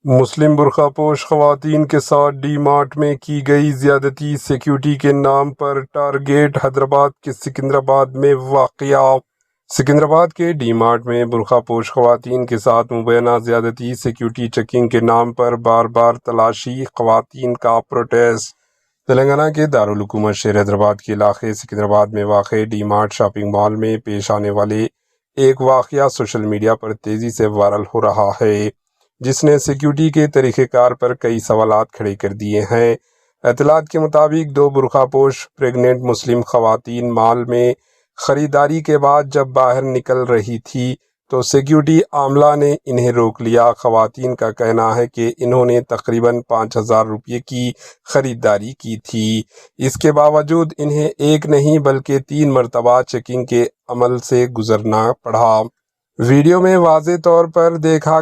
مسلم برقع پوش خواتین کے ساتھ ڈی مارٹ میں کی گئی زیادتی، سیکیورٹی کے نام پر ٹارگیٹ۔ حیدرآباد کے سکندرآباد میں واقع سکندرآباد کے ڈی مارٹ میں برقع پوش خواتین کے ساتھ مبینہ زیادتی، سیکیورٹی چیکنگ کے نام پر بار بار تلاشی، خواتین کا پروٹیسٹ۔ تلنگانہ کے دارالحکومت شہر حیدرآباد کے علاقے سکندرآباد میں واقع ڈی مارٹ شاپنگ مال میں پیش آنے والے ایک واقعہ سوشل میڈیا پر تیزی سے وائرل ہو رہا ہے، جس نے سیکیورٹی کے طریقہ کار پر کئی سوالات کھڑے کر دیے ہیں۔ اطلاعات کے مطابق دو برقع پوش پریگننٹ مسلم خواتین مال میں خریداری کے بعد جب باہر نکل رہی تھی تو سیکیورٹی عاملہ نے انہیں روک لیا۔ خواتین کا کہنا ہے کہ انہوں نے تقریباً 5,000 روپے کی خریداری کی تھی، اس کے باوجود انہیں ایک نہیں بلکہ 3 مرتبہ چیکنگ کے عمل سے گزرنا پڑا۔ ویڈیو میں واضح طور پر دیکھا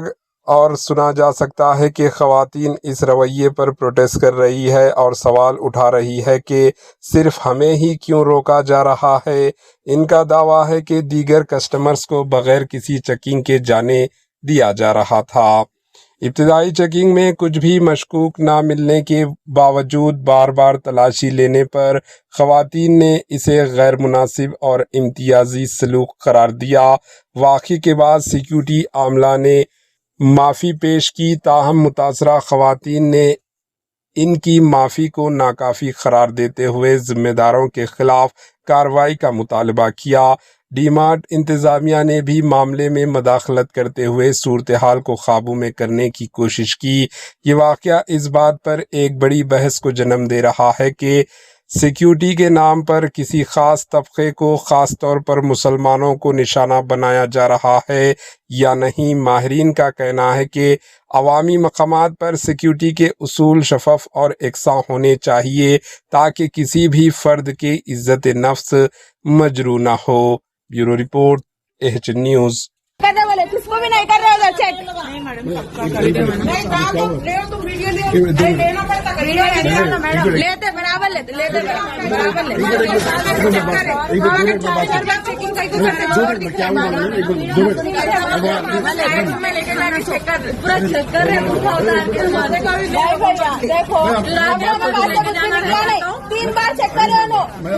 اور سنا جا سکتا ہے کہ خواتین اس رویے پر پروٹیسٹ کر رہی ہے اور سوال اٹھا رہی ہے کہ صرف ہمیں ہی کیوں روکا جا رہا ہے۔ ان کا دعویٰ ہے کہ دیگر کسٹمرز کو بغیر کسی چیکنگ کے جانے دیا جا رہا تھا۔ ابتدائی چیکنگ میں کچھ بھی مشکوک نہ ملنے کے باوجود بار بار تلاشی لینے پر خواتین نے اسے غیر مناسب اور امتیازی سلوک قرار دیا۔ واقعے کے بعد سیکیورٹی عاملہ نے معافی پیش کی، تاہم متاثرہ خواتین نے ان کی معافی کو ناکافی قرار دیتے ہوئے ذمہ داروں کے خلاف کارروائی کا مطالبہ کیا۔ ڈی مارٹ انتظامیہ نے بھی معاملے میں مداخلت کرتے ہوئے صورتحال کو قابو میں کرنے کی کوشش کی۔ یہ واقعہ اس بات پر ایک بڑی بحث کو جنم دے رہا ہے کہ سیکیورٹی کے نام پر کسی خاص طبقے کو، خاص طور پر مسلمانوں کو نشانہ بنایا جا رہا ہے یا نہیں۔ ماہرین کا کہنا ہے کہ عوامی مقامات پر سیکیورٹی کے اصول شفاف اور یکساں ہونے چاہیے تاکہ کسی بھی فرد کی عزت نفس مجروح نہ ہو۔ Bureau report H news. کرنے والے کس کو بھی نہیں کر رہے ادھر چیک لیتے برابر لیتے دیکھو 3 بار چیک کر رہے